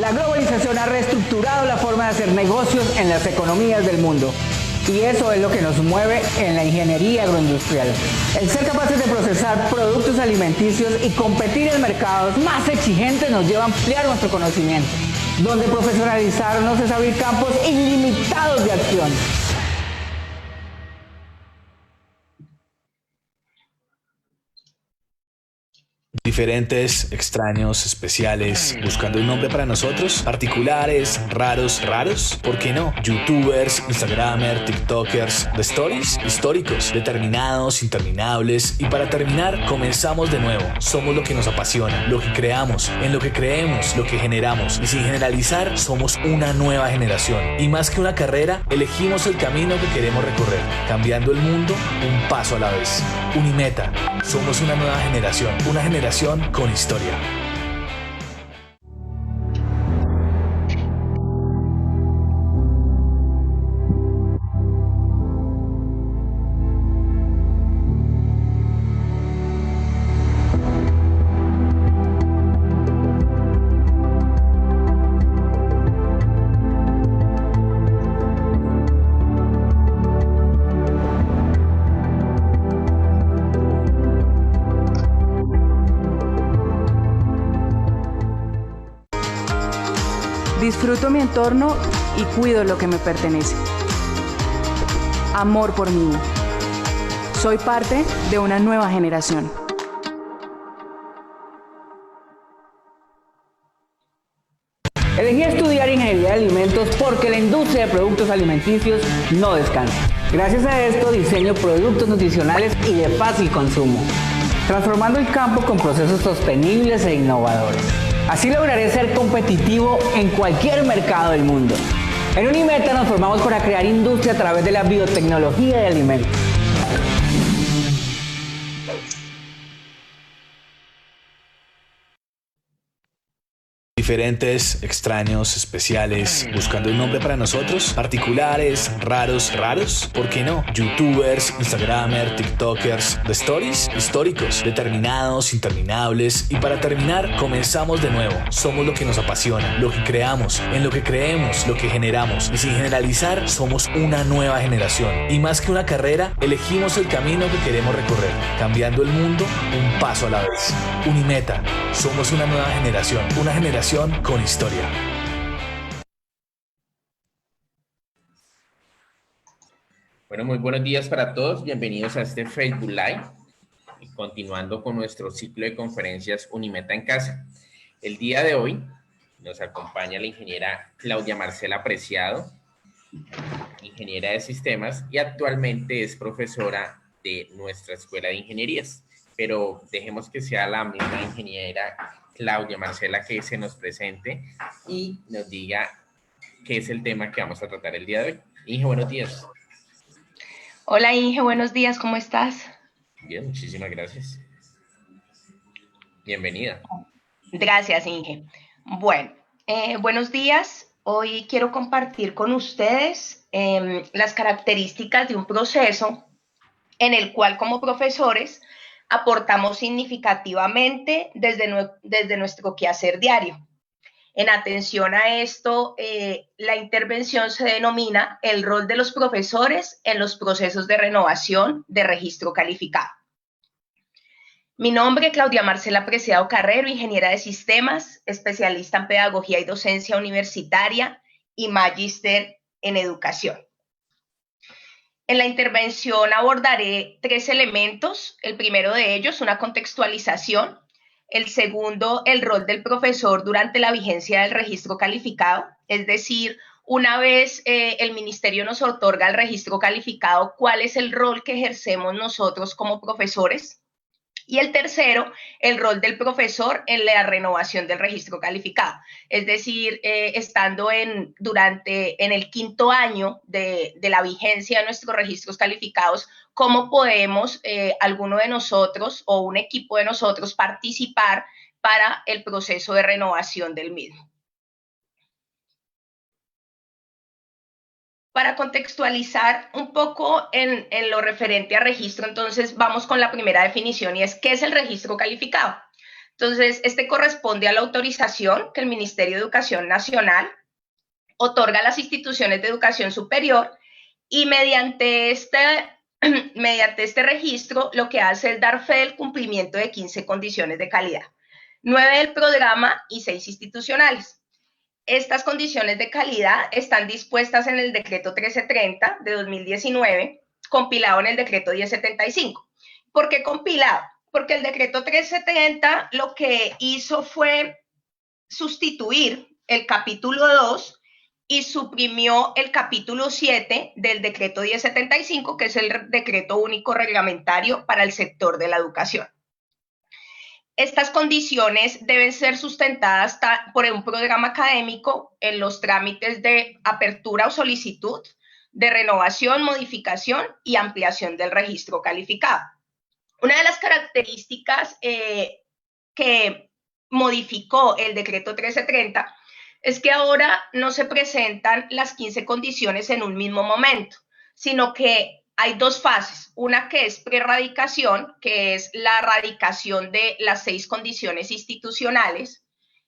La globalización ha reestructurado la forma de hacer negocios en las economías del mundo. Y eso es lo que nos mueve en la ingeniería agroindustrial. El ser capaces de procesar productos alimenticios y competir en mercados más exigentes nos lleva a ampliar nuestro conocimiento, donde profesionalizarnos es abrir campos ilimitados de acción. Diferentes, extraños, especiales, buscando un nombre para nosotros, particulares, raros, ¿por qué no? Youtubers, Instagramers, TikTokers, de stories, históricos, determinados, interminables, y para terminar, comenzamos de nuevo. Somos lo que nos apasiona, lo que creamos, en lo que creemos, lo que generamos, y sin generalizar, somos una nueva generación. Y más que una carrera, elegimos el camino que queremos recorrer, cambiando el mundo un paso a la vez. Unimeta, somos una nueva generación con historia. Disfruto mi entorno y cuido lo que me pertenece. Amor por mí. Soy parte de una nueva generación. Elegí estudiar ingeniería de alimentos porque la industria de productos alimenticios no descansa. Gracias a esto diseño productos nutricionales y de fácil consumo, transformando el campo con procesos sostenibles e innovadores. Así lograré ser competitivo en cualquier mercado del mundo. En Unimeta nos formamos para crear industria a través de la biotecnología de alimentos. Diferentes, extraños, especiales, buscando un nombre para nosotros, particulares, raros, ¿por qué no? Youtubers, Instagramers, TikTokers, de stories, históricos, determinados, interminables, y para terminar, comenzamos de nuevo. Somos lo que nos apasiona, lo que creamos, en lo que creemos, lo que generamos, y sin generalizar, somos una nueva generación. Y más que una carrera, elegimos el camino que queremos recorrer, cambiando el mundo un paso a la vez. Unimeta, somos una nueva generación con historia. Bueno, muy buenos días para todos. Bienvenidos a este Facebook Live. Y continuando con nuestro ciclo de conferencias Unimeta en Casa. El día de hoy nos acompaña la ingeniera Claudia Marcela Preciado, ingeniera de sistemas, y actualmente es profesora de nuestra Escuela de Ingenierías. Pero dejemos que sea la misma ingeniera Claudia Marcela que se nos presente y nos diga qué es el tema que vamos a tratar el día de hoy. Inge, buenos días. Hola Inge, buenos días, ¿cómo estás? Bien, muchísimas gracias. Bienvenida. Gracias, Inge. Bueno, buenos días. Hoy quiero compartir con ustedes las características de un proceso en el cual como profesores aportamos significativamente desde nuestro quehacer diario. En atención a esto, la intervención se denomina el rol de los profesores en los procesos de renovación de registro calificado. Mi nombre es Claudia Marcela Preciado Carrero, ingeniera de sistemas, especialista en pedagogía y docencia universitaria y magíster en educación. En la intervención abordaré 3 elementos. El primero de ellos, una contextualización. El segundo, el rol del profesor durante la vigencia del registro calificado. Es decir, una vez el ministerio nos otorga el registro calificado, ¿cuál es el rol que ejercemos nosotros como profesores? Y el tercero, el rol del profesor en la renovación del registro calificado. Es decir, estando en el 5º año de la vigencia de nuestros registros calificados, ¿cómo podemos alguno de nosotros o un equipo de nosotros participar para el proceso de renovación del mismo? Para contextualizar un poco en lo referente a registro, entonces vamos con la primera definición y es ¿qué es el registro calificado? Entonces, este corresponde a la autorización que el Ministerio de Educación Nacional otorga a las instituciones de educación superior y mediante este registro lo que hace es dar fe del cumplimiento de 15 condiciones de calidad, 9 del programa y 6 institucionales. Estas condiciones de calidad están dispuestas en el decreto 1330 de 2019, compilado en el decreto 1075. ¿Por qué compilado? Porque el decreto 1330 lo que hizo fue sustituir el capítulo 2 y suprimió el capítulo 7 del decreto 1075, que es el decreto único reglamentario para el sector de la educación. Estas condiciones deben ser sustentadas por un programa académico en los trámites de apertura o solicitud, de renovación, modificación y ampliación del registro calificado. Una de las características que modificó el decreto 1330 es que ahora no se presentan las 15 condiciones en un mismo momento, sino que hay dos fases, una que es preradicación, que es la radicación de las 6 condiciones institucionales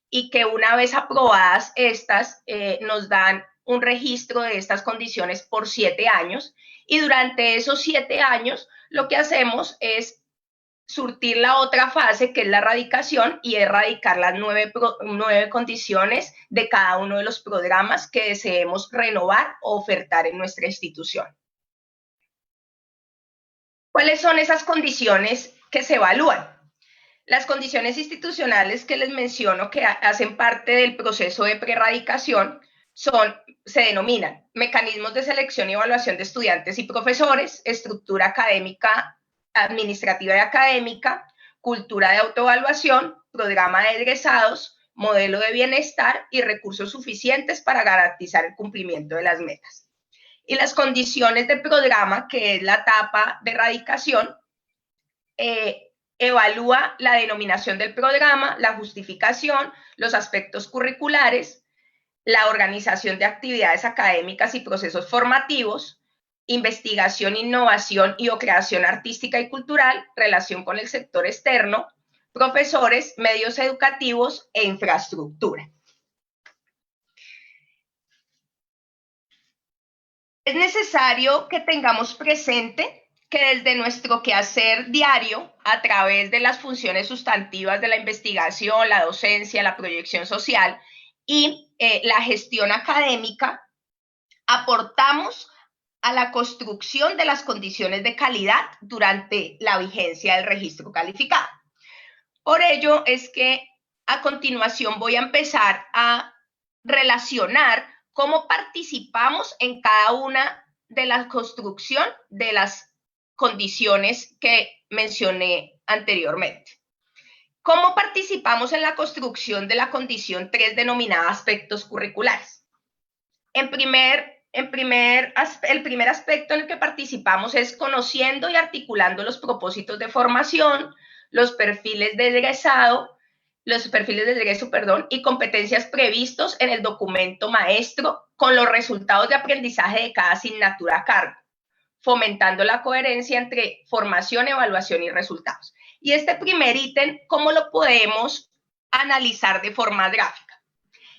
y que una vez aprobadas estas nos dan un registro de estas condiciones por 7 años y durante esos 7 años lo que hacemos es surtir la otra fase que es la radicación y erradicar las 9 condiciones de cada uno de los programas que deseemos renovar o ofertar en nuestra institución. ¿Cuáles son esas condiciones que se evalúan? Las condiciones institucionales que les menciono que hacen parte del proceso de preradicación se denominan mecanismos de selección y evaluación de estudiantes y profesores, estructura académica, administrativa y académica, cultura de autoevaluación, programa de egresados, modelo de bienestar y recursos suficientes para garantizar el cumplimiento de las metas. Y las condiciones de programa, que es la etapa de radicación, evalúa la denominación del programa, la justificación, los aspectos curriculares, la organización de actividades académicas y procesos formativos, investigación, innovación y o creación artística y cultural, relación con el sector externo, profesores, medios educativos e infraestructura. Es necesario que tengamos presente que desde nuestro quehacer diario, a través de las funciones sustantivas de la investigación, la docencia, la proyección social y la gestión académica, aportamos a la construcción de las condiciones de calidad durante la vigencia del registro calificado. Por ello es que a continuación voy a empezar a relacionar cómo participamos en cada una de la construcción de las condiciones que mencioné anteriormente. ¿Cómo participamos en la construcción de la condición 3 denominada aspectos curriculares? El primer aspecto en el que participamos es conociendo y articulando los propósitos de formación, los perfiles de egreso, y competencias previstos en el documento maestro con los resultados de aprendizaje de cada asignatura a cargo, fomentando la coherencia entre formación, evaluación y resultados. Y este primer ítem, ¿cómo lo podemos analizar de forma gráfica?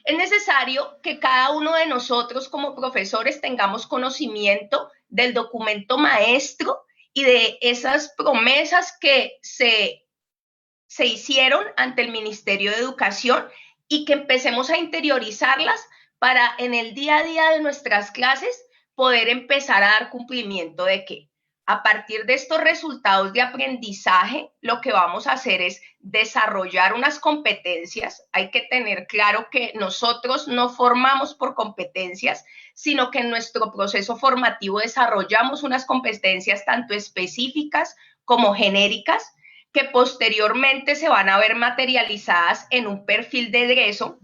Es necesario que cada uno de nosotros como profesores tengamos conocimiento del documento maestro y de esas promesas que se hicieron ante el Ministerio de Educación y que empecemos a interiorizarlas para en el día a día de nuestras clases poder empezar a dar cumplimiento de que a partir de estos resultados de aprendizaje, lo que vamos a hacer es desarrollar unas competencias. Hay que tener claro que nosotros no formamos por competencias, sino que en nuestro proceso formativo desarrollamos unas competencias tanto específicas como genéricas, que posteriormente se van a ver materializadas en un perfil de egreso,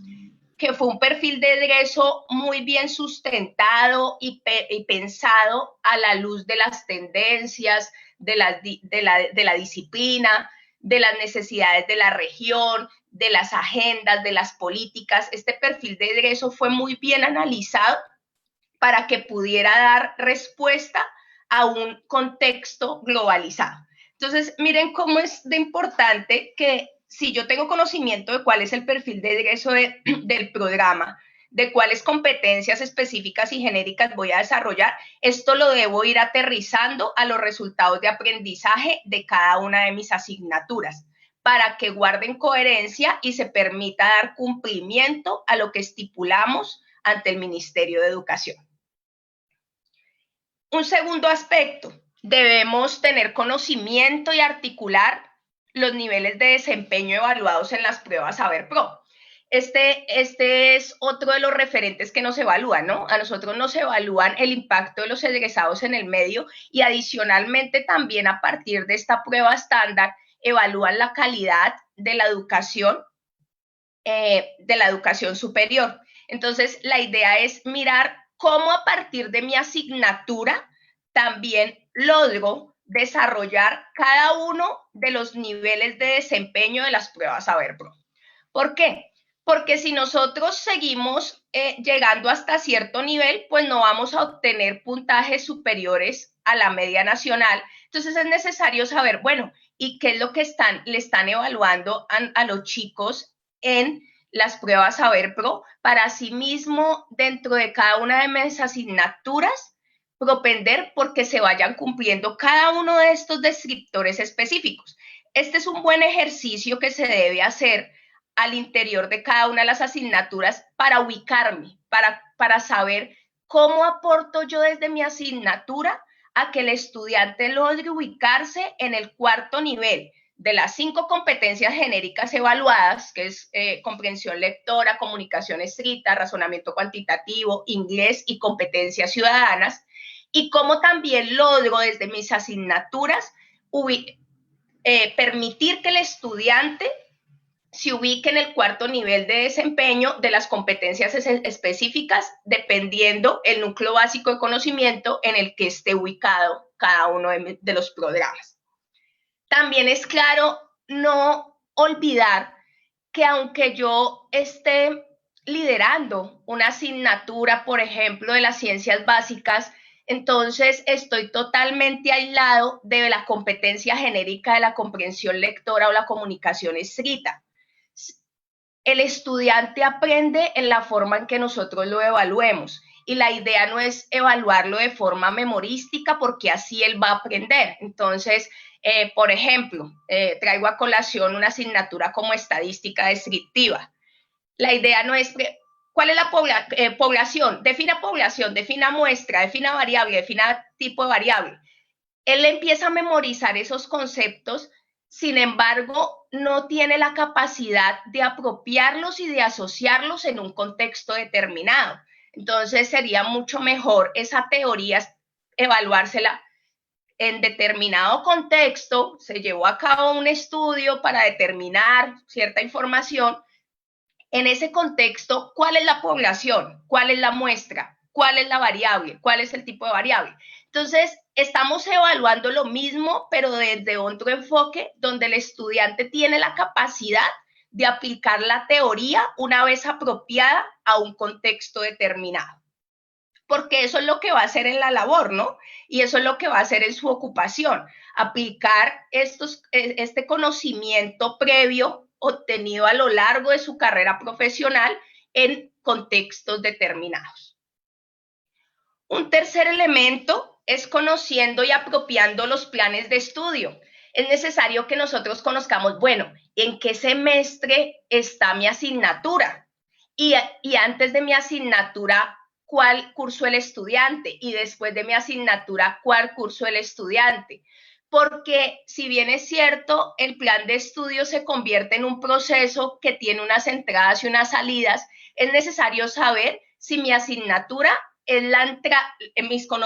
que fue un perfil de egreso muy bien sustentado y pensado a la luz de las tendencias, de la disciplina, de las necesidades de la región, de las agendas, de las políticas. Este perfil de egreso fue muy bien analizado para que pudiera dar respuesta a un contexto globalizado. Entonces, miren cómo es de importante que si yo tengo conocimiento de cuál es el perfil de egreso del programa, de cuáles competencias específicas y genéricas voy a desarrollar, esto lo debo ir aterrizando a los resultados de aprendizaje de cada una de mis asignaturas, para que guarden coherencia y se permita dar cumplimiento a lo que estipulamos ante el Ministerio de Educación. Un segundo aspecto, debemos tener conocimiento y articular los niveles de desempeño evaluados en las pruebas Saber Pro. Este es otro de los referentes que nos evalúan, ¿no? A nosotros nos evalúan el impacto de los egresados en el medio y adicionalmente también a partir de esta prueba estándar evalúan la calidad de la educación superior. Entonces, la idea es mirar cómo a partir de mi asignatura también logro desarrollar cada uno de los niveles de desempeño de las pruebas Saber Pro. ¿Por qué? Porque si nosotros seguimos llegando hasta cierto nivel, pues no vamos a obtener puntajes superiores a la media nacional. Entonces es necesario saber, bueno, ¿y qué es lo que le están evaluando a los chicos en las pruebas Saber Pro? Para asimismo, dentro de cada una de mis asignaturas, propender porque se vayan cumpliendo cada uno de estos descriptores específicos. Este es un buen ejercicio que se debe hacer al interior de cada una de las asignaturas para ubicarme, para saber cómo aporto yo desde mi asignatura a que el estudiante logre ubicarse en el cuarto nivel de las 5 competencias genéricas evaluadas, que es comprensión lectora, comunicación escrita, razonamiento cuantitativo, inglés y competencias ciudadanas, y cómo también logro desde mis asignaturas permitir que el estudiante se ubique en el cuarto nivel de desempeño de las competencias específicas, dependiendo el núcleo básico de conocimiento en el que esté ubicado cada uno de los programas. También es claro no olvidar que aunque yo esté liderando una asignatura, por ejemplo, de las ciencias básicas, entonces estoy totalmente aislado de la competencia genérica de la comprensión lectora o la comunicación escrita. El estudiante aprende en la forma en que nosotros lo evaluemos y la idea no es evaluarlo de forma memorística porque así él va a aprender. Entonces, por ejemplo, traigo a colación una asignatura como estadística descriptiva. La idea no es, ¿cuál es la población? Defina muestra, defina variable, defina tipo de variable. Él empieza a memorizar esos conceptos. Sin embargo, no tiene la capacidad de apropiarlos y de asociarlos en un contexto determinado. Entonces, sería mucho mejor esa teoría evaluársela en determinado contexto. Se llevó a cabo un estudio para determinar cierta información. En ese contexto, ¿cuál es la población? ¿Cuál es la muestra? ¿Cuál es la variable? ¿Cuál es el tipo de variable? Entonces, estamos evaluando lo mismo, pero desde otro enfoque, donde el estudiante tiene la capacidad de aplicar la teoría una vez apropiada a un contexto determinado. Porque eso es lo que va a hacer en la labor, ¿no? Y eso es lo que va a hacer en su ocupación, aplicar este conocimiento previo obtenido a lo largo de su carrera profesional en contextos determinados. Un tercer elemento es conociendo y apropiando los planes de estudio. Es necesario que nosotros conozcamos, bueno, ¿en qué semestre está mi asignatura? Y antes de mi asignatura, ¿cuál curso el estudiante? Y después de mi asignatura, ¿cuál curso el estudiante? Porque si bien es cierto, el plan de estudio se convierte en un proceso que tiene unas entradas y unas salidas, es necesario saber si mi asignatura es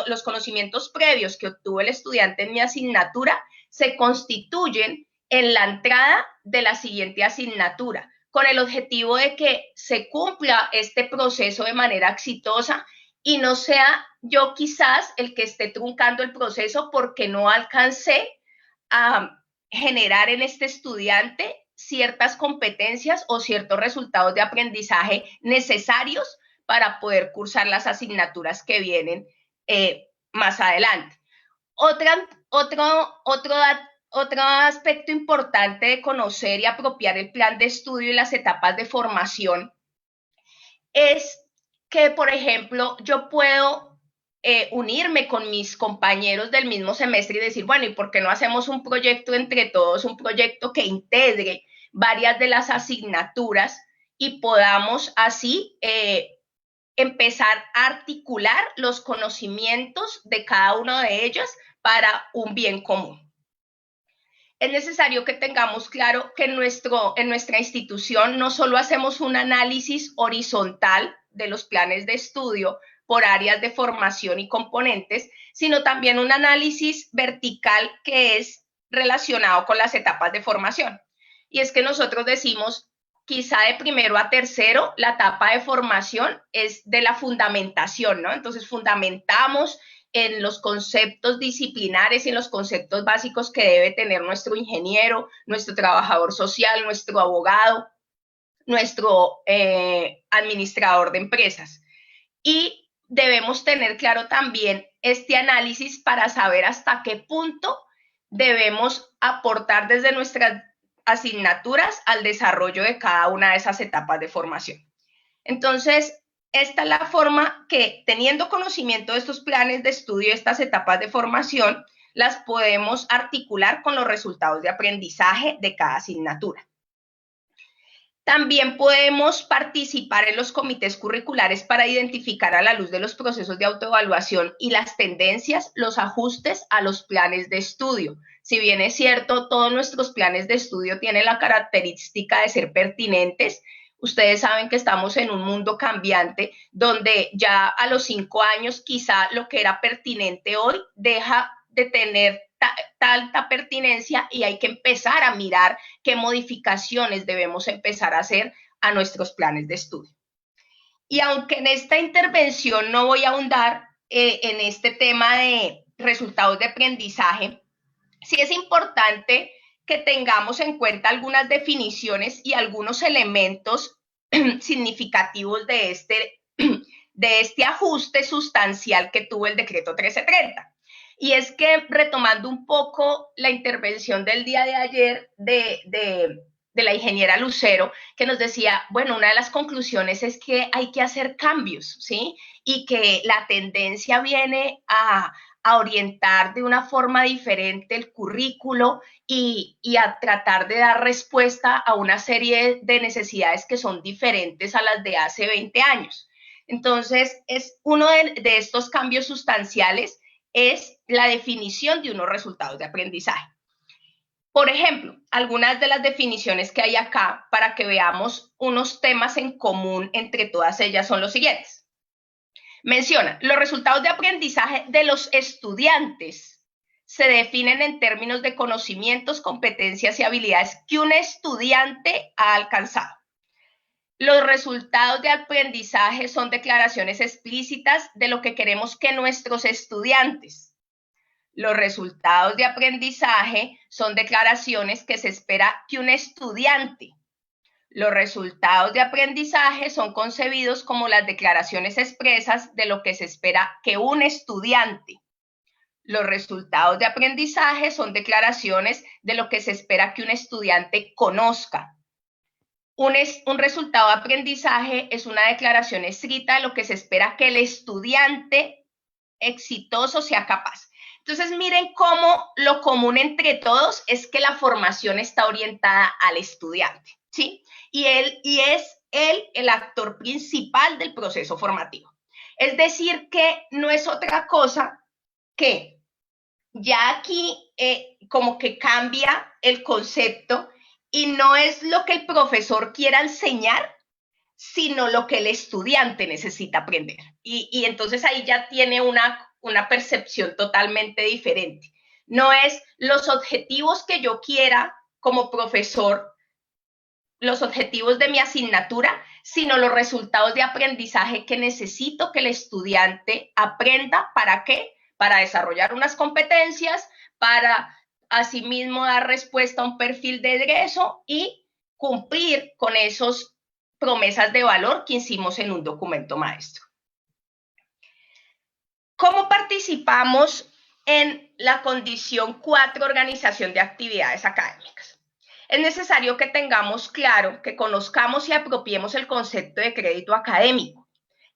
los conocimientos previos que obtuvo el estudiante en mi asignatura se constituyen en la entrada de la siguiente asignatura, con el objetivo de que se cumpla este proceso de manera exitosa y no sea yo quizás el que esté truncando el proceso porque no alcancé a generar en este estudiante ciertas competencias o ciertos resultados de aprendizaje necesarios para poder cursar las asignaturas que vienen más adelante. Otro otro aspecto importante de conocer y apropiar el plan de estudio y las etapas de formación es que, por ejemplo, yo puedo unirme con mis compañeros del mismo semestre y decir, bueno, ¿y por qué no hacemos un proyecto entre todos, un proyecto que integre varias de las asignaturas y podamos así empezar a articular los conocimientos de cada uno de ellos para un bien común? Es necesario que tengamos claro que en nuestra institución no solo hacemos un análisis horizontal de los planes de estudio por áreas de formación y componentes, sino también un análisis vertical que es relacionado con las etapas de formación. Y es que nosotros decimos, quizá de primero a tercero, la etapa de formación es de la fundamentación, ¿no? Entonces fundamentamos en los conceptos disciplinares y en los conceptos básicos que debe tener nuestro ingeniero, nuestro trabajador social, nuestro abogado, nuestro administrador de empresas. Y debemos tener claro también este análisis para saber hasta qué punto debemos aportar desde nuestras asignaturas al desarrollo de cada una de esas etapas de formación. Entonces, esta es la forma que, teniendo conocimiento de estos planes de estudio, estas etapas de formación, las podemos articular con los resultados de aprendizaje de cada asignatura. También podemos participar en los comités curriculares para identificar a la luz de los procesos de autoevaluación y las tendencias, los ajustes a los planes de estudio. Si bien es cierto, todos nuestros planes de estudio tienen la característica de ser pertinentes, ustedes saben que estamos en un mundo cambiante donde ya a los 5 años quizá lo que era pertinente hoy deja de tener tanta pertinencia y hay que empezar a mirar qué modificaciones debemos empezar a hacer a nuestros planes de estudio. Y aunque en esta intervención no voy a ahondar en este tema de resultados de aprendizaje, sí es importante que tengamos en cuenta algunas definiciones y algunos elementos significativos de este ajuste sustancial que tuvo el decreto 1330. Y es que, retomando un poco la intervención del día de ayer de la ingeniera Lucero, que nos decía, bueno, una de las conclusiones es que hay que hacer cambios, ¿sí? Y que la tendencia viene a orientar de una forma diferente el currículo y a tratar de dar respuesta a una serie de necesidades que son diferentes a las de hace 20 años. Entonces, es uno de estos cambios sustanciales es la definición de unos resultados de aprendizaje. Por ejemplo, algunas de las definiciones que hay acá para que veamos unos temas en común entre todas ellas son los siguientes. Menciona, los resultados de aprendizaje de los estudiantes se definen en términos de conocimientos, competencias y habilidades que un estudiante ha alcanzado. Los resultados de aprendizaje son declaraciones explícitas de lo que queremos que nuestros estudiantes. Los resultados de aprendizaje son declaraciones que se espera que un estudiante. Los resultados de aprendizaje son concebidos como las declaraciones expresas de lo que se espera que un estudiante. Los resultados de aprendizaje son declaraciones de lo que se espera que un estudiante conozca. Un resultado de aprendizaje es una declaración escrita de lo que se espera que el estudiante exitoso sea capaz. Entonces, miren cómo lo común entre todos es que la formación está orientada al estudiante, ¿sí? Y es él el actor principal del proceso formativo. Es decir, que no es otra cosa que ya aquí como que cambia el concepto y no es lo que el profesor quiera enseñar, sino lo que el estudiante necesita aprender. Y entonces ahí ya tiene una percepción totalmente diferente. No es los objetivos que yo quiera como profesor, los objetivos de mi asignatura, sino los resultados de aprendizaje que necesito que el estudiante aprenda. ¿Para qué? Para desarrollar unas competencias, para asimismo dar respuesta a un perfil de egreso y cumplir con esas promesas de valor que hicimos en un documento maestro. ¿Cómo participamos en la condición 4, organización de actividades académicas. Es necesario que tengamos claro, que conozcamos y apropiemos el concepto de crédito académico,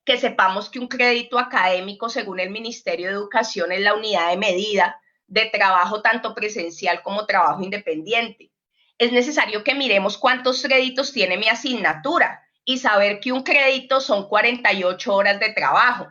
que sepamos que un crédito académico, según el Ministerio de Educación, es la unidad de medida de trabajo tanto presencial como trabajo independiente. Es necesario que miremos cuántos créditos tiene mi asignatura y saber que un crédito son 48 horas de trabajo.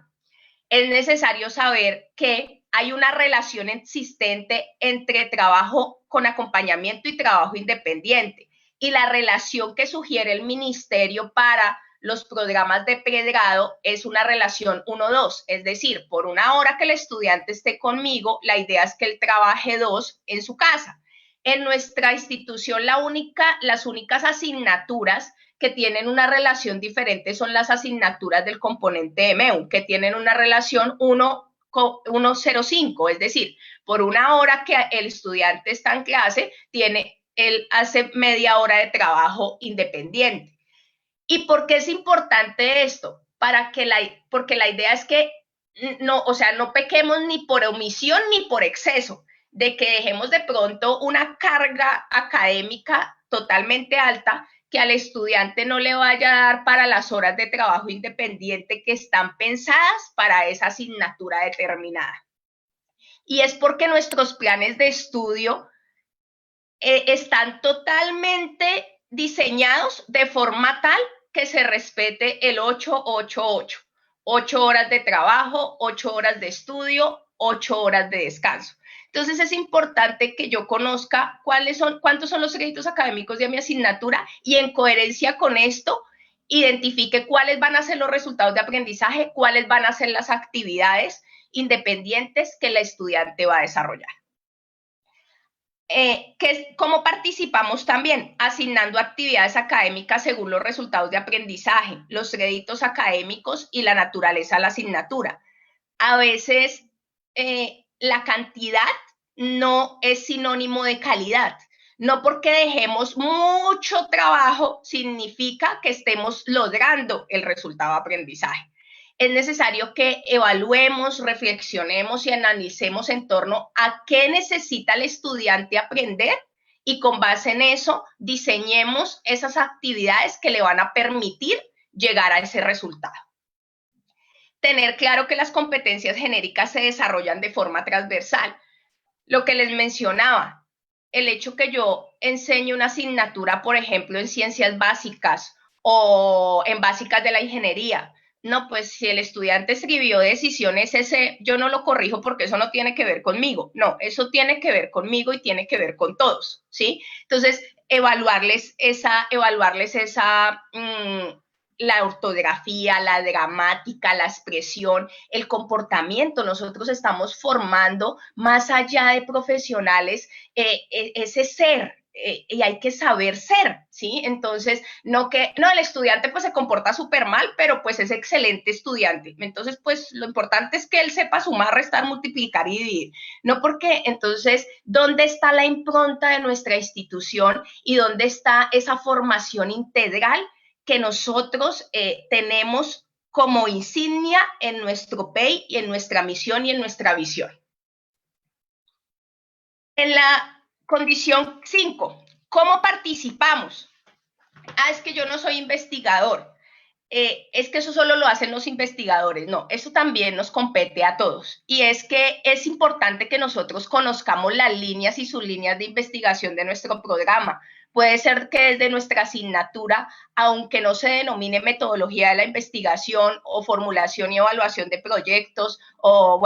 Es necesario saber que hay una relación existente entre trabajo con acompañamiento y trabajo independiente, y la relación que sugiere el ministerio para los programas de pregrado es una relación 1-2, es decir, por una hora que el estudiante esté conmigo, la idea es que él trabaje 2 en su casa. En nuestra institución, las únicas asignaturas que tienen una relación diferente son las asignaturas del componente de MEU, que tienen una relación 1:0:5, es decir, por una hora que el estudiante está en clase, él hace media hora de trabajo independiente. ¿Y por qué es importante esto? Porque la idea es que no pequemos ni por omisión ni por exceso, de que dejemos de pronto una carga académica totalmente alta que al estudiante no le vaya a dar para las horas de trabajo independiente que están pensadas para esa asignatura determinada. Y es porque nuestros planes de estudio están totalmente diseñados de forma tal que se respete el 8-8-8. 8 horas de trabajo, 8 horas de estudio, 8 horas de descanso. Entonces es importante que yo conozca cuántos son los créditos académicos de mi asignatura y en coherencia con esto identifique cuáles van a ser los resultados de aprendizaje, cuáles van a ser las actividades independientes que el estudiante va a desarrollar. ¿Cómo participamos también? Asignando actividades académicas según los resultados de aprendizaje, los créditos académicos y la naturaleza de la asignatura. A veces la cantidad no es sinónimo de calidad. No porque dejemos mucho trabajo significa que estemos logrando el resultado de aprendizaje. Es necesario que evaluemos, reflexionemos y analicemos en torno a qué necesita el estudiante aprender y con base en eso diseñemos esas actividades que le van a permitir llegar a ese resultado. Tener claro que las competencias genéricas se desarrollan de forma transversal. Lo que les mencionaba, el hecho que yo enseñe una asignatura, por ejemplo, en ciencias básicas o en básicas de la ingeniería, no, pues si el estudiante escribió decisiones, yo no lo corrijo porque eso no tiene que ver conmigo. No, eso tiene que ver conmigo y tiene que ver con todos, ¿sí? Entonces, evaluarles la ortografía, la gramática, la expresión, el comportamiento. Nosotros estamos formando, más allá de profesionales, ese ser. Y hay que saber ser, ¿sí? Entonces, el estudiante pues se comporta súper mal, pero pues es excelente estudiante. Entonces, pues lo importante es que él sepa sumar, restar, multiplicar y dividir. No porque, entonces, ¿dónde está la impronta de nuestra institución y dónde está esa formación integral que nosotros tenemos como insignia en nuestro PEI y en nuestra misión y en nuestra visión? En la condición 5, ¿cómo participamos? Es que yo no soy investigador. Es que eso solo lo hacen los investigadores. No, eso también nos compete a todos. Y es que es importante que nosotros conozcamos las líneas y sublíneas de investigación de nuestro programa. Puede ser que desde nuestra asignatura, aunque no se denomine metodología de la investigación o formulación y evaluación de proyectos o,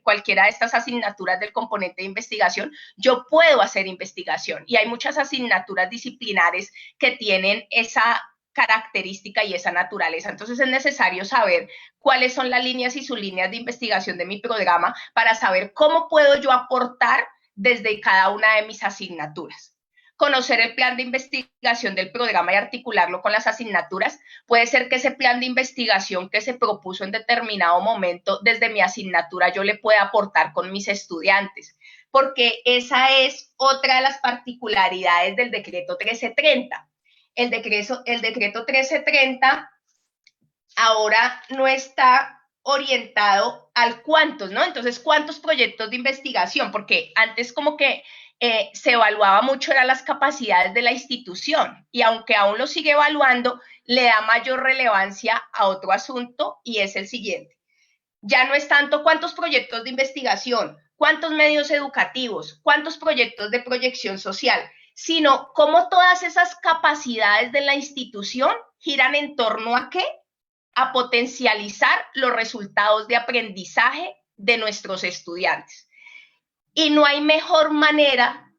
cualquiera de estas asignaturas del componente de investigación, yo puedo hacer investigación. Y hay muchas asignaturas disciplinares que tienen esa característica y esa naturaleza. Entonces es necesario saber cuáles son las líneas y sublíneas de investigación de mi programa para saber cómo puedo yo aportar desde cada una de mis asignaturas. Conocer el plan de investigación del programa y articularlo con las asignaturas. Puede ser que ese plan de investigación que se propuso en determinado momento desde mi asignatura yo le pueda aportar con mis estudiantes, porque esa es otra de las particularidades del decreto 1330. El decreto 1330 ahora no está orientado al cuántos, ¿no? Entonces, ¿cuántos proyectos de investigación? Porque antes como que se evaluaba mucho eran las capacidades de la institución y aunque aún lo sigue evaluando, le da mayor relevancia a otro asunto y es el siguiente. Ya no es tanto cuántos proyectos de investigación, cuántos medios educativos, cuántos proyectos de proyección social, sino cómo todas esas capacidades de la institución giran en torno a qué, a potencializar los resultados de aprendizaje de nuestros estudiantes. Y no hay mejor manera,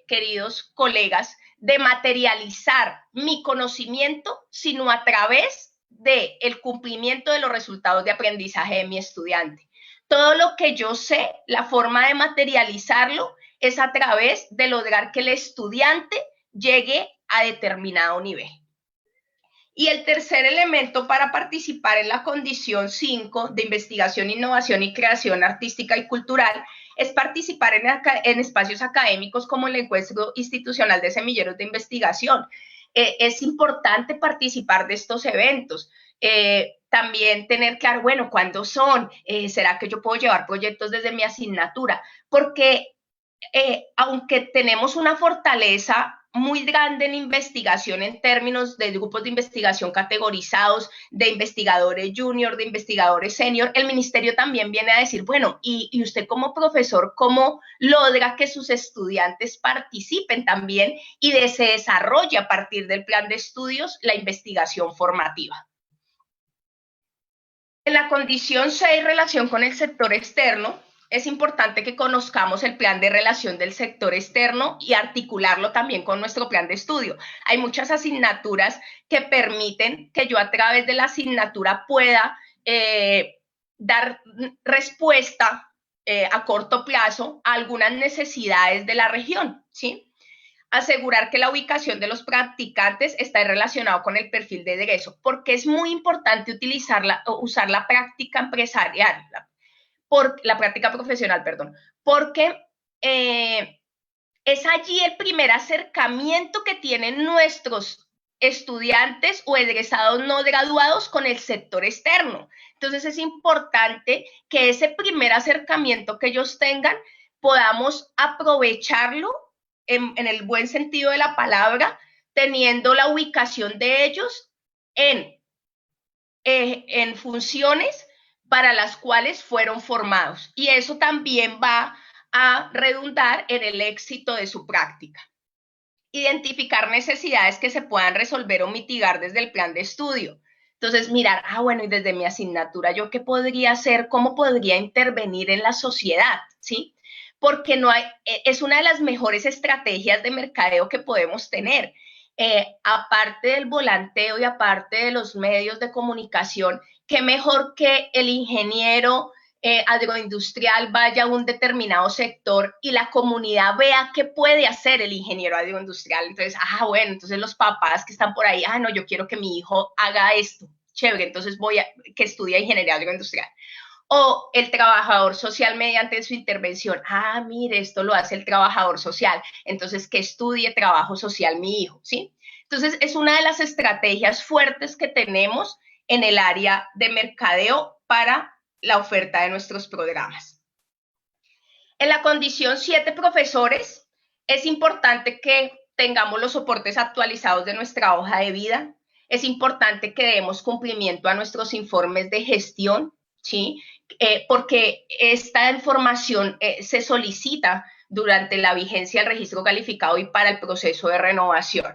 queridos colegas, de materializar mi conocimiento, sino a través del cumplimiento de los resultados de aprendizaje de mi estudiante. Todo lo que yo sé, la forma de materializarlo es a través de lograr que el estudiante llegue a determinado nivel. Y el tercer elemento para participar en la condición 5 de investigación, innovación y creación artística y cultural es participar en espacios académicos como el encuentro institucional de semilleros de investigación. Es importante participar de estos eventos. También tener claro, bueno, ¿cuándo son? ¿Será que yo puedo llevar proyectos desde mi asignatura? Porque aunque tenemos una fortaleza muy grande en investigación en términos de grupos de investigación categorizados, de investigadores junior, de investigadores senior, el ministerio también viene a decir, bueno, y usted como profesor, ¿cómo logra que sus estudiantes participen también y se desarrolle a partir del plan de estudios la investigación formativa? En la condición 6, relación con el sector externo, es importante que conozcamos el plan de relación del sector externo y articularlo también con nuestro plan de estudio. Hay muchas asignaturas que permiten que yo a través de la asignatura pueda dar respuesta a corto plazo a algunas necesidades de la región, ¿sí? Asegurar que la ubicación de los practicantes está relacionado con el perfil de egreso, porque es muy importante usar la práctica empresarial, la práctica profesional, perdón, porque es allí el primer acercamiento que tienen nuestros estudiantes o egresados no graduados con el sector externo. Entonces es importante que ese primer acercamiento que ellos tengan podamos aprovecharlo en el buen sentido de la palabra, teniendo la ubicación de ellos en funciones para las cuales fueron formados. Y eso también va a redundar en el éxito de su práctica. Identificar necesidades que se puedan resolver o mitigar desde el plan de estudio. Entonces, mirar, bueno, y desde mi asignatura, ¿yo qué podría hacer? ¿Cómo podría intervenir en la sociedad? ¿Sí? Porque no hay, es una de las mejores estrategias de mercadeo que podemos tener. Aparte del volanteo y aparte de los medios de comunicación, qué mejor que el ingeniero agroindustrial vaya a un determinado sector y la comunidad vea qué puede hacer el ingeniero agroindustrial. Entonces, bueno, entonces los papás que están por ahí, no, yo quiero que mi hijo haga esto, chévere, entonces que estudie ingeniería agroindustrial. O el trabajador social mediante su intervención, mire, esto lo hace el trabajador social, entonces que estudie trabajo social mi hijo, ¿sí? Entonces, es una de las estrategias fuertes que tenemos en el área de mercadeo para la oferta de nuestros programas. En la condición 7, profesores, es importante que tengamos los soportes actualizados de nuestra hoja de vida, es importante que demos cumplimiento a nuestros informes de gestión, ¿sí? Porque esta información se solicita durante la vigencia del registro calificado y para el proceso de renovación.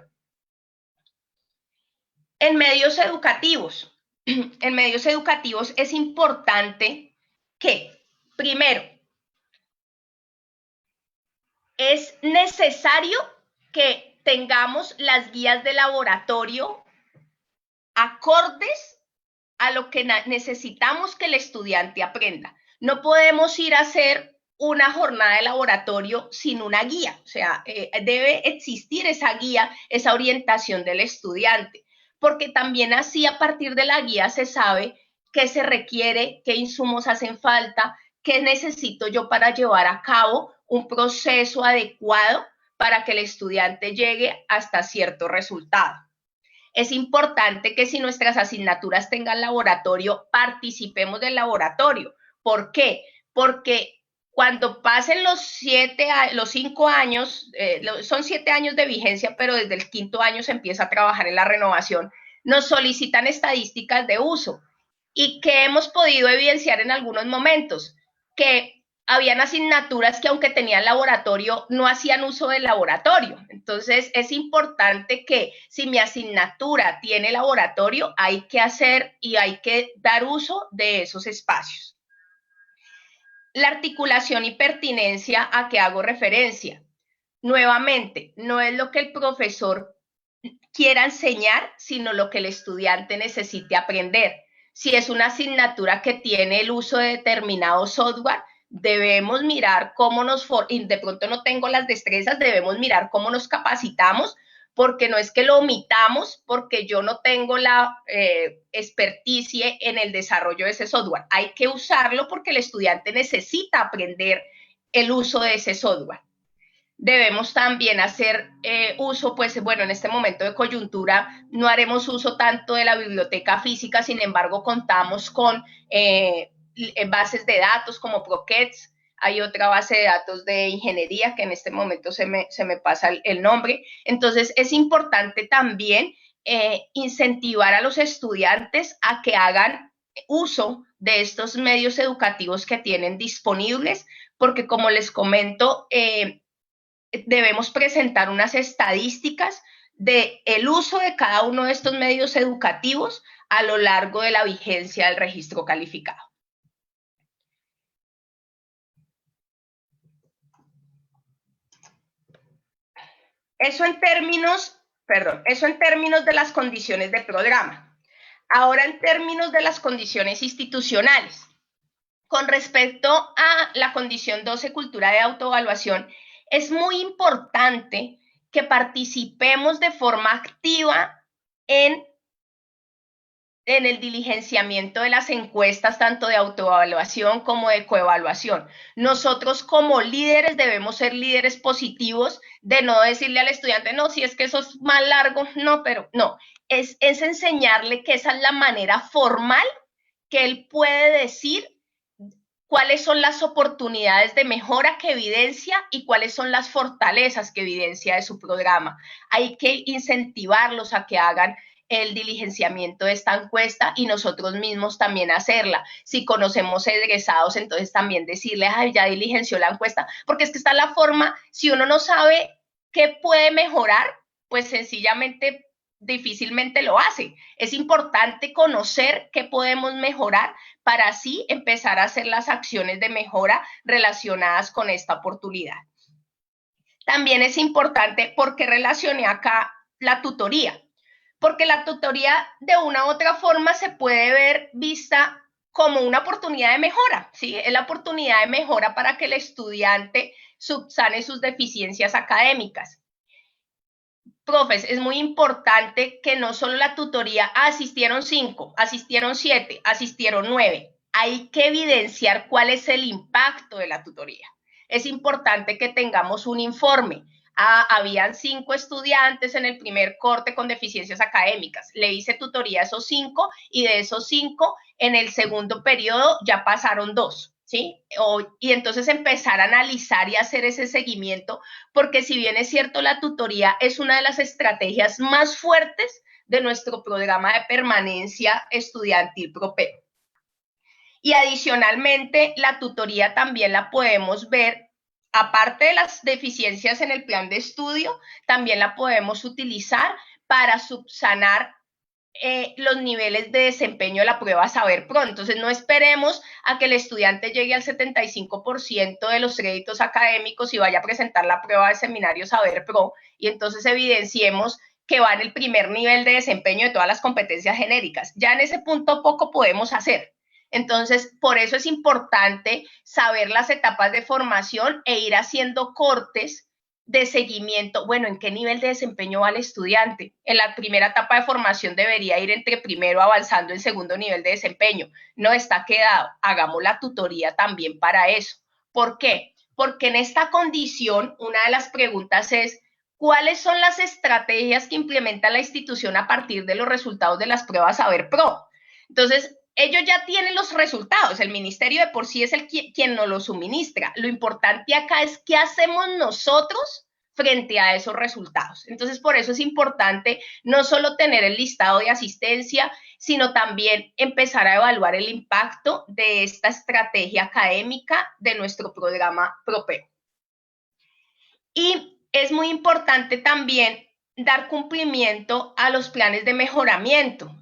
En medios educativos es importante que, primero, es necesario que tengamos las guías de laboratorio acordes a lo que necesitamos que el estudiante aprenda. No podemos ir a hacer una jornada de laboratorio sin una guía, o sea, debe existir esa guía, esa orientación del estudiante, porque también así a partir de la guía se sabe qué se requiere, qué insumos hacen falta, qué necesito yo para llevar a cabo un proceso adecuado para que el estudiante llegue hasta cierto resultado. es importante que si nuestras asignaturas tengan laboratorio, participemos del laboratorio. ¿Por qué? Porque cuando pasen los 5 años, son 7 años de vigencia, pero desde el 5.º año se empieza a trabajar en la renovación, nos solicitan estadísticas de uso. ¿Y qué hemos podido evidenciar en algunos momentos? Que habían asignaturas que aunque tenían laboratorio, no hacían uso del laboratorio. Entonces, es importante que si mi asignatura tiene laboratorio, hay que hacer y hay que dar uso de esos espacios. La articulación y pertinencia a que hago referencia. Nuevamente, no es lo que el profesor quiera enseñar, sino lo que el estudiante necesite aprender. Si es una asignatura que tiene el uso de determinado software, debemos mirar cómo y de pronto no tengo las destrezas, debemos mirar cómo nos capacitamos, porque no es que lo omitamos, porque yo no tengo la experticia en el desarrollo de ese software. Hay que usarlo porque el estudiante necesita aprender el uso de ese software. Debemos también hacer uso, pues bueno, en este momento de coyuntura no haremos uso tanto de la biblioteca física, sin embargo contamos con bases de datos como ProQuest. Hay otra base de datos de ingeniería que en este momento se me pasa el nombre. Entonces es importante también incentivar a los estudiantes a que hagan uso de estos medios educativos que tienen disponibles, porque como les comento, debemos presentar unas estadísticas del uso de cada uno de estos medios educativos a lo largo de la vigencia del registro calificado. Eso en términos de las condiciones de programa. Ahora en términos de las condiciones institucionales. Con respecto a la condición 12, cultura de autoevaluación, es muy importante que participemos de forma activa en el diligenciamiento de las encuestas, tanto de autoevaluación como de coevaluación. Nosotros como líderes debemos ser líderes positivos, de no decirle al estudiante, no, si es que eso es más largo, no, pero no. Es enseñarle que esa es la manera formal que él puede decir cuáles son las oportunidades de mejora que evidencia y cuáles son las fortalezas que evidencia de su programa. Hay que incentivarlos a que hagan el diligenciamiento de esta encuesta y nosotros mismos también hacerla. Si conocemos egresados, entonces también decirles, ay, ya diligenció la encuesta, porque es que está la forma, si uno no sabe qué puede mejorar, pues sencillamente difícilmente lo hace. Es importante conocer qué podemos mejorar para así empezar a hacer las acciones de mejora relacionadas con esta oportunidad. También es importante, porque relacioné acá la tutoría, porque la tutoría de una u otra forma se puede ver vista como una oportunidad de mejora, ¿sí? Es la oportunidad de mejora para que el estudiante subsane sus deficiencias académicas. Profes, es muy importante que no solo la tutoría, asistieron 5, asistieron 7, asistieron 9. Hay que evidenciar cuál es el impacto de la tutoría. Es importante que tengamos un informe. Habían 5 estudiantes en el primer corte con deficiencias académicas. Le hice tutoría a esos 5 y de esos 5, en el segundo periodo ya pasaron 2. ¿Sí? Y entonces empezar a analizar y hacer ese seguimiento, porque si bien es cierto, la tutoría es una de las estrategias más fuertes de nuestro programa de permanencia estudiantil PROPEP. Y adicionalmente, la tutoría también la podemos ver, aparte de las deficiencias en el plan de estudio, también la podemos utilizar para subsanar los niveles de desempeño de la prueba Saber Pro. Entonces, no esperemos a que el estudiante llegue al 75% de los créditos académicos y vaya a presentar la prueba de seminario Saber Pro y entonces evidenciemos que va en el primer nivel de desempeño de todas las competencias genéricas. Ya en ese punto poco podemos hacer. Entonces, por eso es importante saber las etapas de formación e ir haciendo cortes de seguimiento. Bueno, ¿en qué nivel de desempeño va el estudiante? En la primera etapa de formación debería ir entre primero avanzando en segundo nivel de desempeño. No está quedado. Hagamos la tutoría también para eso. ¿Por qué? Porque en esta condición, una de las preguntas es, ¿cuáles son las estrategias que implementa la institución a partir de los resultados de las pruebas Saber Pro? Entonces, ellos ya tienen los resultados, el ministerio de por sí es quien nos los suministra. Lo importante acá es qué hacemos nosotros frente a esos resultados. Entonces, por eso es importante no solo tener el listado de asistencia, sino también empezar a evaluar el impacto de esta estrategia académica de nuestro programa Propeo. Y es muy importante también dar cumplimiento a los planes de mejoramiento,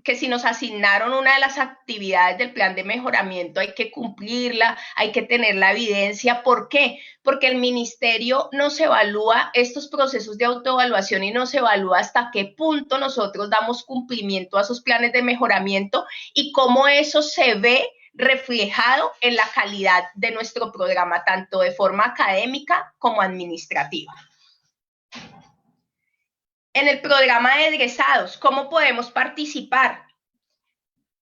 que si nos asignaron una de las actividades del plan de mejoramiento hay que cumplirla, hay que tener la evidencia. ¿Por qué? Porque el ministerio nos evalúa estos procesos de autoevaluación y nos evalúa hasta qué punto nosotros damos cumplimiento a esos planes de mejoramiento y cómo eso se ve reflejado en la calidad de nuestro programa, tanto de forma académica como administrativa. En el programa de egresados, ¿cómo podemos participar?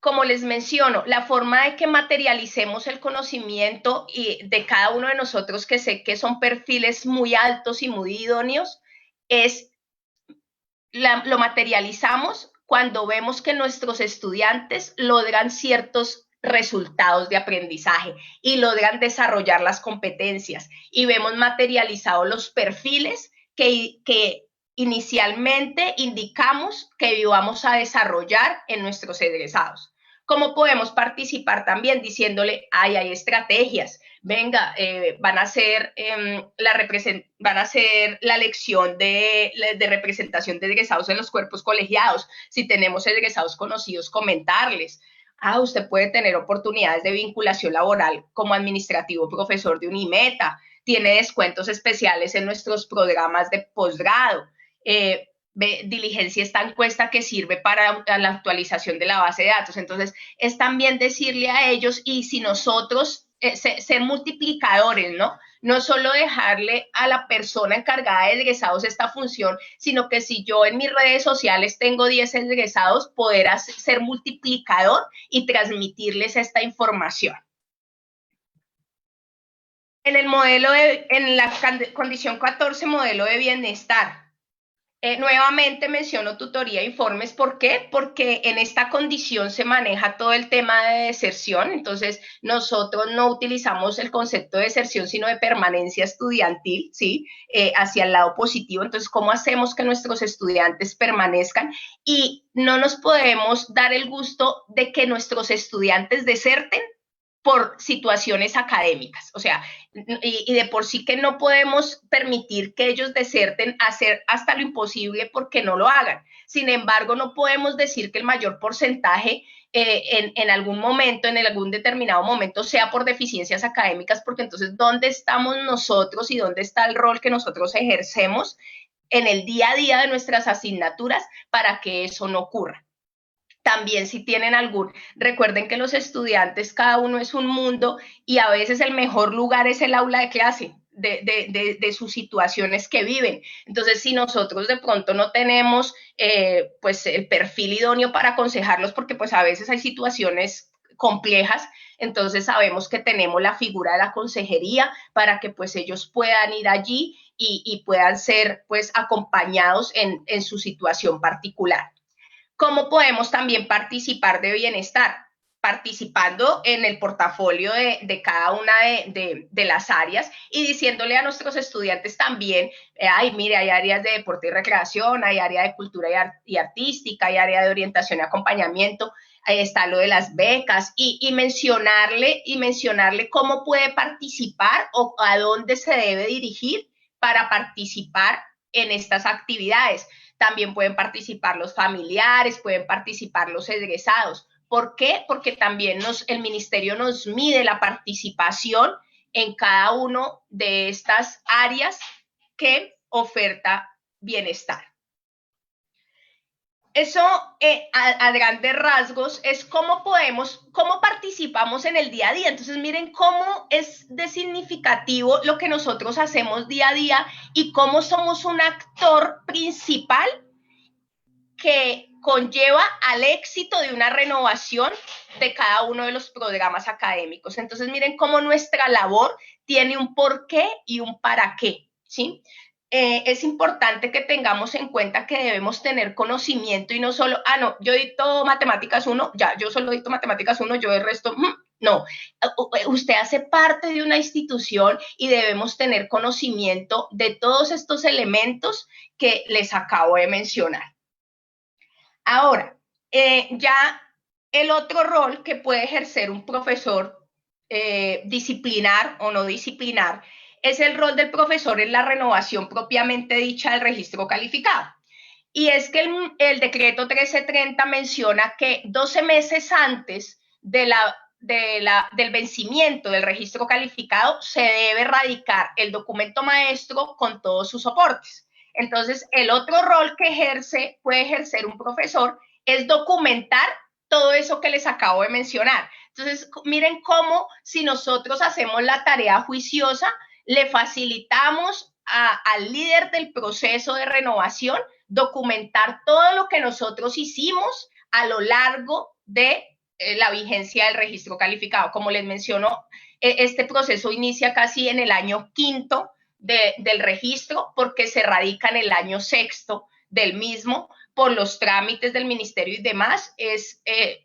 Como les menciono, la forma de que materialicemos el conocimiento de cada uno de nosotros, que sé que son perfiles muy altos y muy idóneos, lo materializamos cuando vemos que nuestros estudiantes logran ciertos resultados de aprendizaje y logran desarrollar las competencias y vemos materializados los perfiles que inicialmente indicamos que íbamos a desarrollar en nuestros egresados. ¿Cómo podemos participar también? Diciéndole, hay estrategias, venga, van a hacer la lección de representación de egresados en los cuerpos colegiados. Si tenemos egresados conocidos, comentarles. Usted puede tener oportunidades de vinculación laboral como administrativo profesor de Unimeta, tiene descuentos especiales en nuestros programas de posgrado. Diligencia esta encuesta que sirve para la actualización de la base de datos. Entonces, es también decirle a ellos, y si nosotros ser multiplicadores, ¿no? No solo dejarle a la persona encargada de egresados esta función, sino que si yo en mis redes sociales tengo 10 egresados, poder ser multiplicador y transmitirles esta información. En la condición 14, modelo de bienestar. Nuevamente menciono tutoría e informes. ¿Por qué? Porque en esta condición se maneja todo el tema de deserción. Entonces, nosotros no utilizamos el concepto de deserción, sino de permanencia estudiantil, ¿sí? Hacia el lado positivo. Entonces, ¿cómo hacemos que nuestros estudiantes permanezcan? Y no nos podemos dar el gusto de que nuestros estudiantes deserten por situaciones académicas, o sea, y de por sí que no podemos permitir que ellos deserten, hacer hasta lo imposible porque no lo hagan. Sin embargo, no podemos decir que el mayor porcentaje en algún momento, en algún determinado momento, sea por deficiencias académicas, porque entonces, ¿dónde estamos nosotros y dónde está el rol que nosotros ejercemos en el día a día de nuestras asignaturas para que eso no ocurra? También si tienen recuerden que los estudiantes, cada uno es un mundo y a veces el mejor lugar es el aula de clase de sus situaciones que viven. Entonces, si nosotros de pronto no tenemos pues el perfil idóneo para aconsejarlos, porque pues a veces hay situaciones complejas, entonces sabemos que tenemos la figura de la consejería para que pues ellos puedan ir allí y puedan ser pues acompañados en su situación particular. ¿Cómo podemos también participar de bienestar? Participando en el portafolio de cada una de las áreas y diciéndole a nuestros estudiantes también, mire, hay áreas de deporte y recreación, hay área de cultura y artística, hay área de orientación y acompañamiento, ahí está lo de las becas y mencionarle cómo puede participar o a dónde se debe dirigir para participar en estas actividades. También pueden participar los familiares, pueden participar los egresados. ¿Por qué? Porque también el ministerio nos mide la participación en cada uno de estas áreas que oferta bienestar. Eso a grandes rasgos es cómo participamos en el día a día. Entonces miren cómo es de significativo lo que nosotros hacemos día a día y cómo somos un actor principal que conlleva al éxito de una renovación de cada uno de los programas académicos. Entonces miren cómo nuestra labor tiene un porqué y un para qué, ¿sí? es importante que tengamos en cuenta que debemos tener conocimiento y no solo, no, yo dicto matemáticas 1, ya, yo solo dicto matemáticas 1, yo el resto, no. Usted hace parte de una institución y debemos tener conocimiento de todos estos elementos que les acabo de mencionar. Ahora, ya el otro rol que puede ejercer un profesor, disciplinar o no disciplinar, es el rol del profesor en la renovación propiamente dicha del registro calificado. Y es que el decreto 1330 menciona que 12 meses antes del vencimiento del registro calificado se debe radicar el documento maestro con todos sus soportes. Entonces, el otro rol que puede ejercer un profesor es documentar todo eso que les acabo de mencionar. Entonces, miren cómo si nosotros hacemos la tarea juiciosa, le facilitamos al líder del proceso de renovación documentar todo lo que nosotros hicimos a lo largo de la vigencia del registro calificado. Como les menciono, este proceso inicia casi en el año 5º del registro porque se radica en el año 6º del mismo por los trámites del ministerio y demás.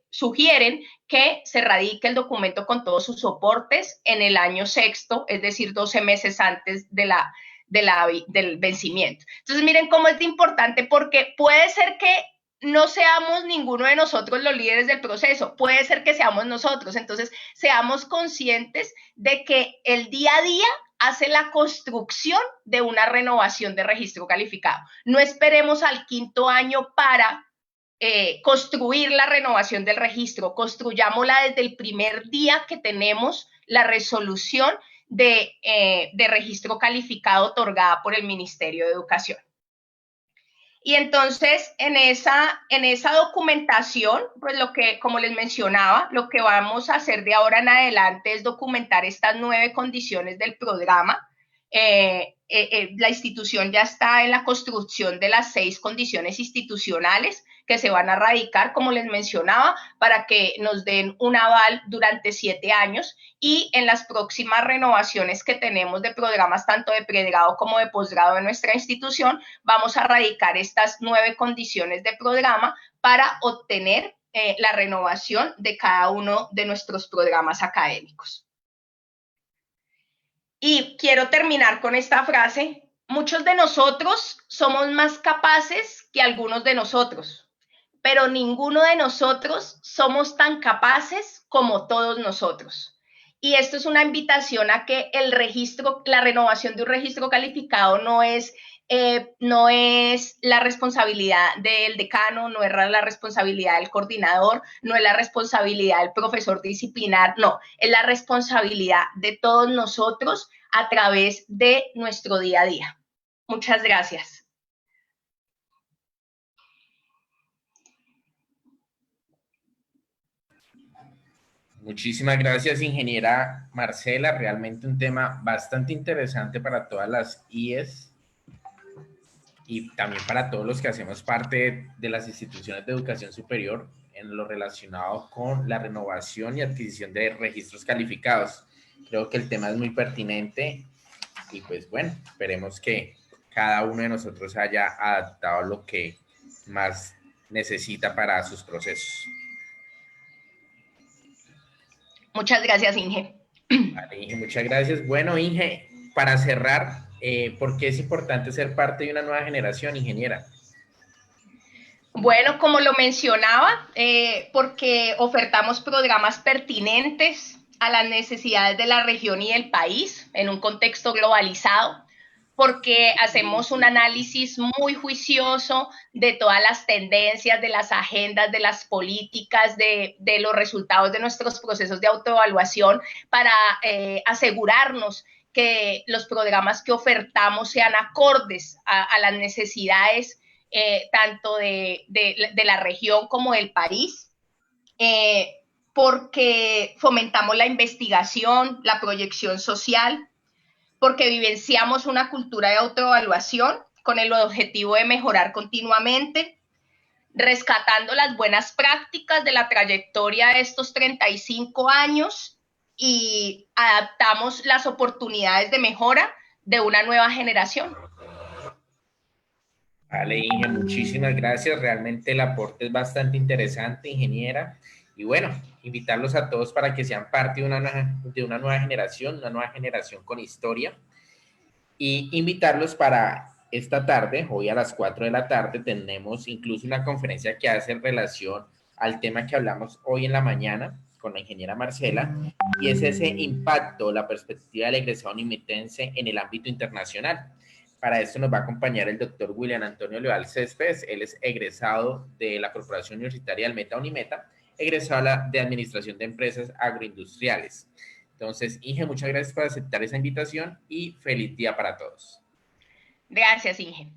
Sugieren que se radique el documento con todos sus soportes en el año 6º, es decir, 12 meses antes del vencimiento. Entonces, miren cómo es importante, porque puede ser que no seamos ninguno de nosotros los líderes del proceso, puede ser que seamos nosotros. Entonces, seamos conscientes de que el día a día hace la construcción de una renovación de registro calificado. No esperemos al 5º año para construir la renovación del registro, construyámosla desde el primer día que tenemos la resolución de registro calificado otorgada por el Ministerio de Educación. Y entonces, en esa documentación, pues como les mencionaba, lo que vamos a hacer de ahora en adelante es documentar estas 9 condiciones del programa. La institución ya está en la construcción de las 6 condiciones institucionales que se van a radicar, como les mencionaba, para que nos den un aval durante 7 años, y en las próximas renovaciones que tenemos de programas tanto de pregrado como de posgrado en nuestra institución, vamos a radicar estas 9 condiciones de programa para obtener la renovación de cada uno de nuestros programas académicos. Y quiero terminar con esta frase: muchos de nosotros somos más capaces que algunos de nosotros, pero ninguno de nosotros somos tan capaces como todos nosotros. Y esto es una invitación a que la renovación de un registro calificado no es la responsabilidad del decano, no es la responsabilidad del coordinador, no es la responsabilidad del profesor disciplinar, no, es la responsabilidad de todos nosotros a través de nuestro día a día. Muchas gracias. Muchísimas gracias, ingeniera Marcela. Realmente un tema bastante interesante para todas las IES y también para todos los que hacemos parte de las instituciones de educación superior en lo relacionado con la renovación y adquisición de registros calificados. Creo que el tema es muy pertinente y pues bueno, esperemos que cada uno de nosotros haya adaptado lo que más necesita para sus procesos. Muchas gracias, Inge. Vale, Inge, muchas gracias. Bueno, Inge, para cerrar, ¿por qué es importante ser parte de una nueva generación, ingeniera? Bueno, como lo mencionaba, porque ofertamos programas pertinentes a las necesidades de la región y del país en un contexto globalizado, porque hacemos un análisis muy juicioso de todas las tendencias, de las agendas, de las políticas, de los resultados de nuestros procesos de autoevaluación para asegurarnos que los programas que ofertamos sean acordes a las necesidades tanto de la región como del país, porque fomentamos la investigación, la proyección social, porque vivenciamos una cultura de autoevaluación con el objetivo de mejorar continuamente, rescatando las buenas prácticas de la trayectoria de estos 35 años y adaptamos las oportunidades de mejora de una nueva generación. Vale, Inge, muchísimas gracias. Realmente el aporte es bastante interesante, ingeniera. Y bueno, invitarlos a todos para que sean parte de una nueva generación con historia. Y invitarlos para esta tarde, hoy a las 4 de la tarde, tenemos incluso una conferencia que hace relación al tema que hablamos hoy en la mañana con la ingeniera Marcela, y es ese impacto, la perspectiva del egresado unimitense en el ámbito internacional. Para esto nos va a acompañar el doctor William Antonio Leal Céspedes. Él es egresado de la Corporación Universitaria del Meta Unimeta, egresado de Administración de Empresas Agroindustriales. Entonces, Inge, muchas gracias por aceptar esa invitación y feliz día para todos. Gracias, Inge.